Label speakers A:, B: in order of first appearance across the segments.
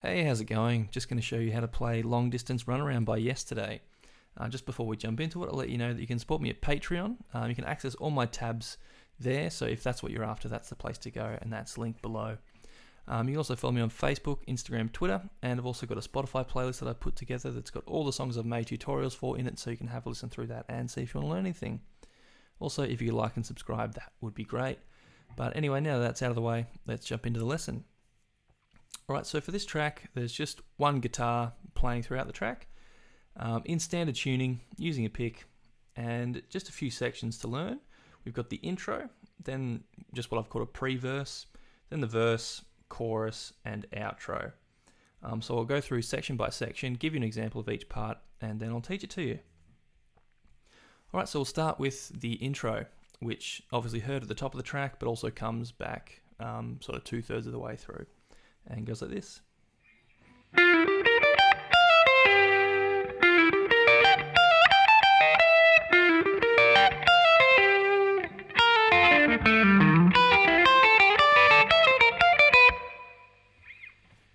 A: Hey, how's it going? Just going to show you how to play Long Distance Runaround by Yesterday. Just before we jump into it, I'll let you know that you can support me at Patreon. You can access all my tabs there, so if that's what you're after, that's the place to go, and that's linked below. You can also follow me on Facebook, Instagram, Twitter, and I've also got a Spotify playlist that I put together that's got all the songs I've made tutorials for in it, so you can have a listen through that and see if you want to learn anything. Also, if you could like and subscribe, that would be great. But anyway, now that that's out of the way, let's jump into the lesson. Alright, so for this track, there's just one guitar playing throughout the track, in standard tuning, using a pick, and just a few sections to learn. We've got the intro, then just what I've called a pre-verse, then the verse, chorus, and outro. So I'll go through section by section, give you an example of each part, and then I'll teach it to you. Alright, so we'll start with the intro, which obviously heard at the top of the track, but also comes back sort of 2/3 of the way through. And goes like this.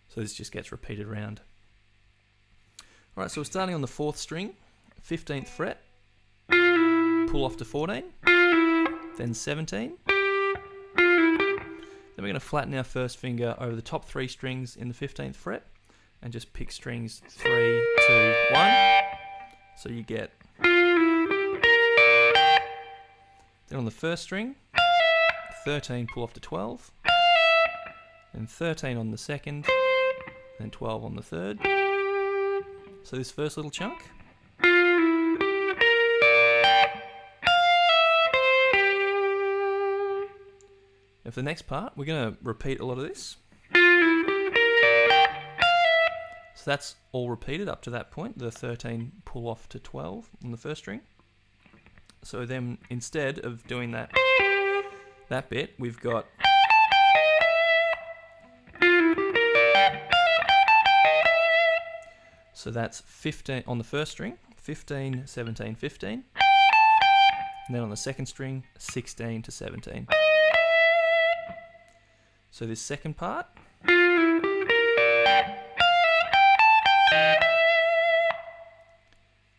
A: So this just gets repeated around. Alright, so we're starting on the 4th string, 15th fret, pull off to 14, then 17. Then we're going to flatten our first finger over the top 3 strings in the 15th fret and just pick strings 3, 2, 1. So you get. Then on the first string, 13 pull off to 12, then 13 on the second, then 12 on the third. So this first little chunk. And for the next part, we're going to repeat a lot of this. So that's all repeated up to that point, the 13 pull off to 12 on the first string. So then instead of doing that bit, we've got so that's 15 on the first string, 15, 17, 15. And then on the second string, 16 to 17. So this second part,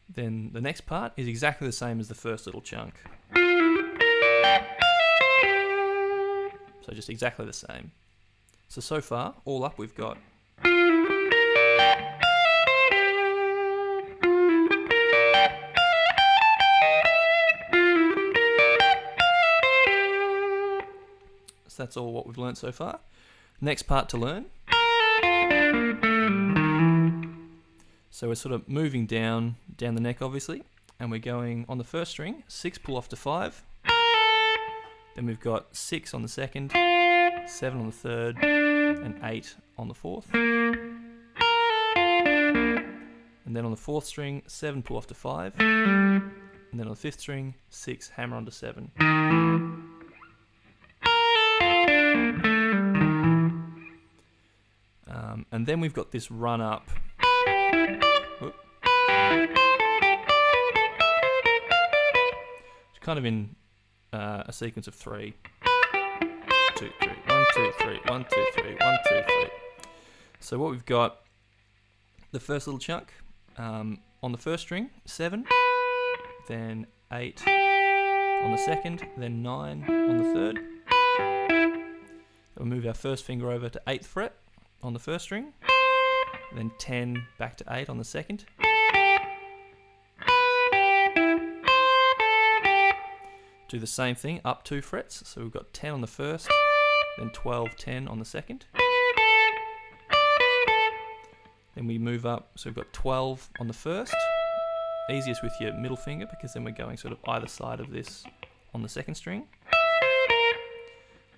A: then the next part is exactly the same as the first little chunk. So just exactly the same. So far, all up we've got. That's all what we've learnt so far. Next part to learn. So we're sort of moving down the neck obviously, and we're going on the first string, 6 pull off to 5. Then we've got 6 on the second, 7 on the third, and 8 on the fourth. And then on the 4th string, 7 pull off to 5. And then on the 5th string, 6 hammer onto 7. And then we've got this run up. It's kind of in a sequence of 3. 2, 3, 1, 2, 3, 1, 2, 3, 1, 2, 3. So what we've got, the first little chunk, on the first string, 7, then 8 on the second, then 9 on the third. We'll move our first finger over to 8th fret on the first string, then 10 back to 8 on the second. Do the same thing up 2 frets, so we've got 10 on the first, then 12, 10 on the second. Then we move up, so we've got 12 on the first, easiest with your middle finger because then we're going sort of either side of this on the second string.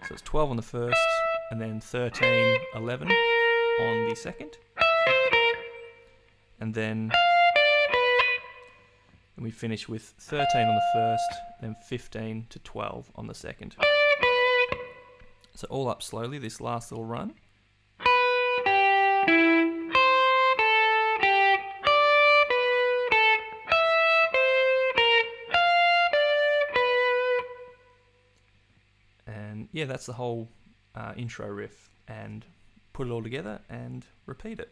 A: So it's 12 on the first, and then 13, 11 on the second. And then we finish with 13 on the first, then 15 to 12 on the second. So all up slowly, this last little run. And yeah, that's the whole intro riff, and put it all together and repeat it.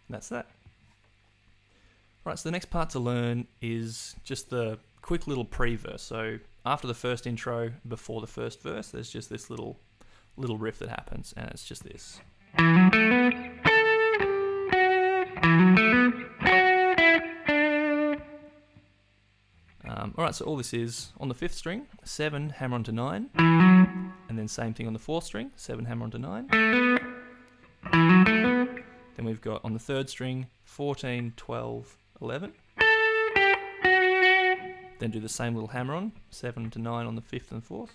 A: That's that. Right, so the next part to learn is just the quick little pre-verse. So after the first intro, before the first verse, there's just this little riff that happens, and it's just this. Alright, so all this is on the 5th string, 7, hammer onto 9, and then same thing on the 4th string, 7, hammer onto 9. Then we've got on the 3rd string, 14, 12, 11. Then do the same little hammer on, 7 to 9 on the 5th and 4th.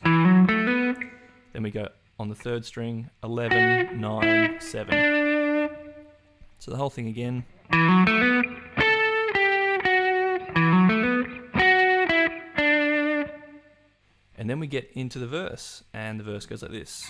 A: Then we go on the 3rd string, 11, 9, 7. So the whole thing again. And then we get into the verse, and the verse goes like this.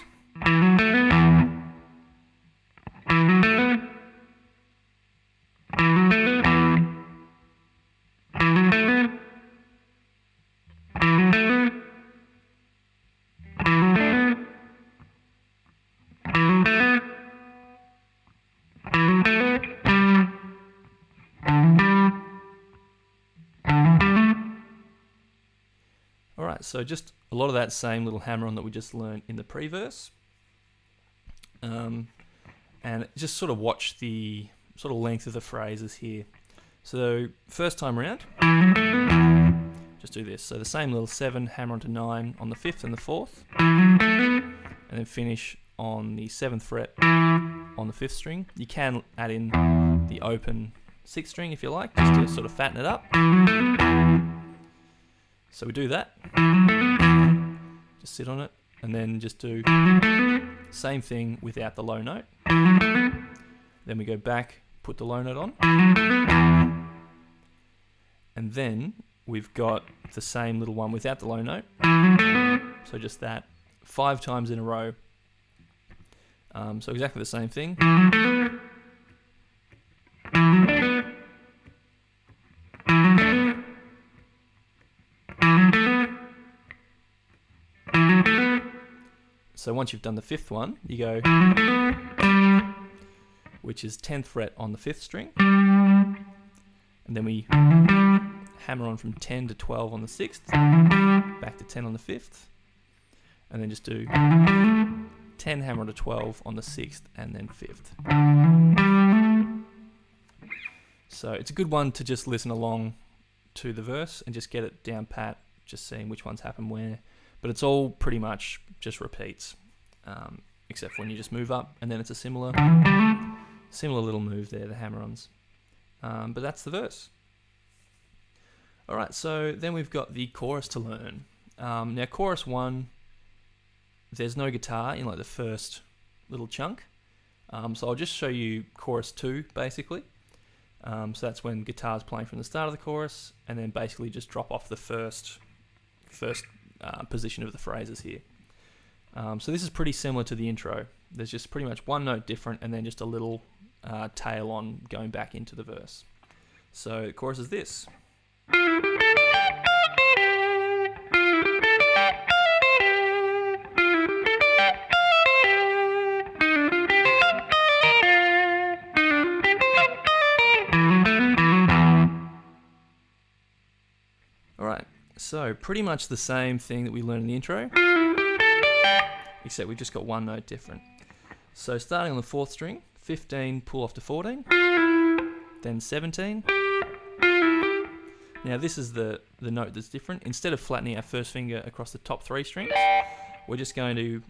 A: Alright, so just a lot of that same little hammer-on that we just learned in the pre-verse. And just sort of watch the sort of length of the phrases here. So first time around, just do this. So the same little 7, hammer onto 9 on the 5th and the 4th. And then finish on the 7th fret on the 5th string. You can add in the open 6th string if you like, just to sort of fatten it up. So we do that, just sit on it, and then just do same thing without the low note. Then we go back, put the low note on, and then we've got the same little one without the low note. So just that 5 times in a row. So exactly the same thing. So once you've done the 5th one, you go, which is 10th fret on the 5th string, and then we hammer on from 10 to 12 on the 6th, back to 10 on the 5th, and then just do 10 hammer to 12 on the 6th, and then 5th. So it's a good one to just listen along to the verse and just get it down pat, just seeing which ones happen where. But it's all pretty much just repeats, except when you just move up, and then it's a similar little move there, the hammer-ons. But that's the verse. Alright, so then we've got the chorus to learn. Now chorus 1, there's no guitar in like the first little chunk. So I'll just show you chorus 2, basically. So that's when guitar's playing from the start of the chorus, and then basically just drop off the first position of the phrases here. So this is pretty similar to the intro. There's just pretty much one note different, and then just a little tail on going back into the verse. So the chorus is this. Alright, so pretty much the same thing that we learned in the intro, except we've just got one note different. So starting on the 4th string, 15, pull off to 14, then 17. Now this is the note that's different. Instead of flattening our first finger across the top 3 strings, we're just going to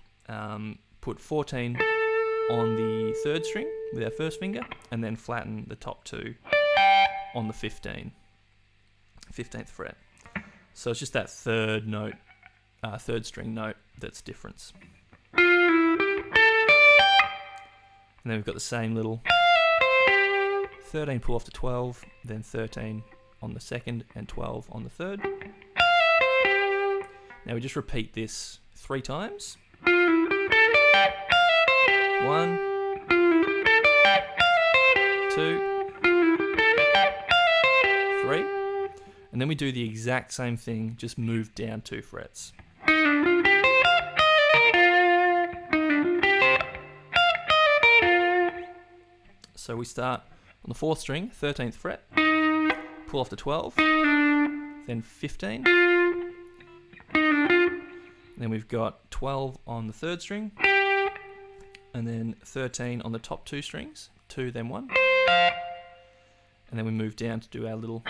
A: put 14 on the 3rd string with our first finger, and then flatten the top 2 on the 15th fret. So it's just that third string note that's difference. And then we've got the same little 13 pull off to 12, then 13 on the 2nd and 12 on the 3rd. Now we just repeat this 3 times. 1, 2, 3. And then we do the exact same thing, just move down 2 frets. So we start on the 4th string, 13th fret, pull off to 12, then 15. Then we've got 12 on the 3rd string, and then 13 on the top 2 strings, 2 then 1. And then we move down to do our little,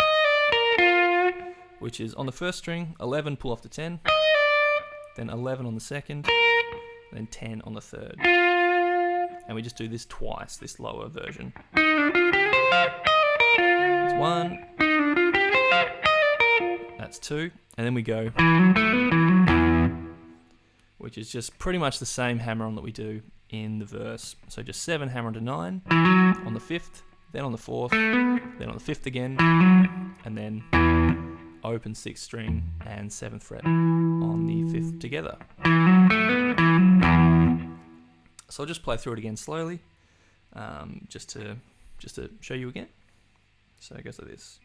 A: which is on the 1st string, 11, pull off to 10, then 11 on the 2nd, then 10 on the 3rd. And we just do this twice, this lower version. It's 1, that's 2, and then we go, which is just pretty much the same hammer-on that we do in the verse. So just 7, hammer onto 9, on the 5th, then on the 4th, then on the 5th again, and then open 6th string and 7th fret on the 5th together. So I'll just play through it again slowly, just to show you again. So it goes like this.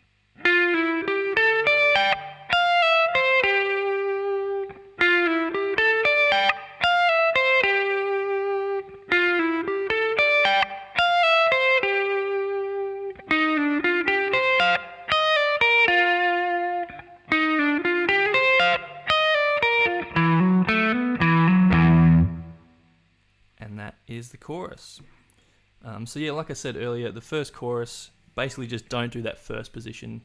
A: And that is the chorus. So yeah, like I said earlier, the first chorus, basically just don't do that first position.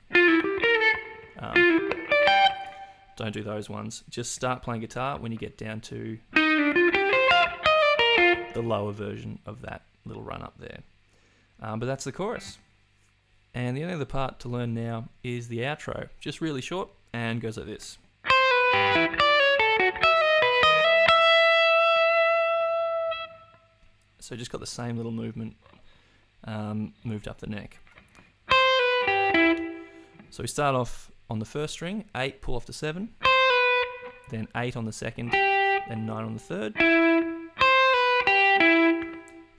A: Don't do those ones. Just start playing guitar when you get down to the lower version of that little run up there. But that's the chorus. And the only other part to learn now is the outro. Just really short and goes like this. So just got the same little movement moved up the neck. So we start off on the 1st string, 8, pull off to 7, then 8 on the 2nd, then 9 on the 3rd.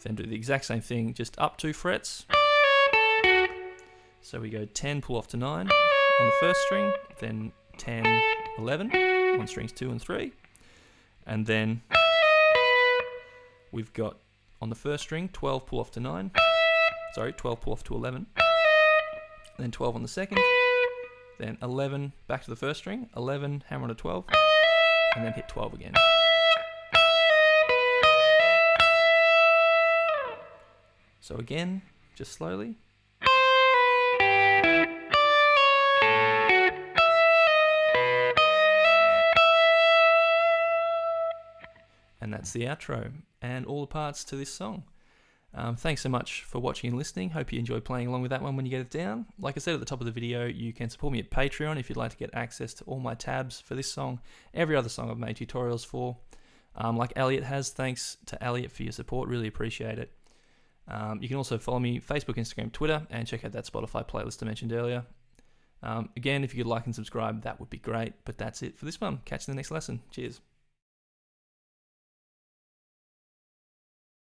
A: Then do the exact same thing, just up 2 frets. So we go 10, pull off to 9 on the 1st string, then 10, 11 on strings 2 and 3. And then we've got on the 1st string, 12, pull off to 9. Sorry, 12, pull off to 11. Then 12 on the 2nd. Then 11, back to the 1st string. 11, hammer on a 12. And then hit 12 again. So again, just slowly. And that's the outro and all the parts to this song. Thanks so much for watching and listening. Hope you enjoy playing along with that one when you get it down. Like I said at the top of the video, you can support me at Patreon if you'd like to get access to all my tabs for this song, every other song I've made tutorials for. Like Elliot has, thanks to Elliot for your support, really appreciate it. You can also follow me Facebook, Instagram, Twitter, and check out that Spotify playlist I mentioned earlier. Again, if you could like and subscribe, that would be great. But that's it for this one. Catch you in the next lesson. Cheers.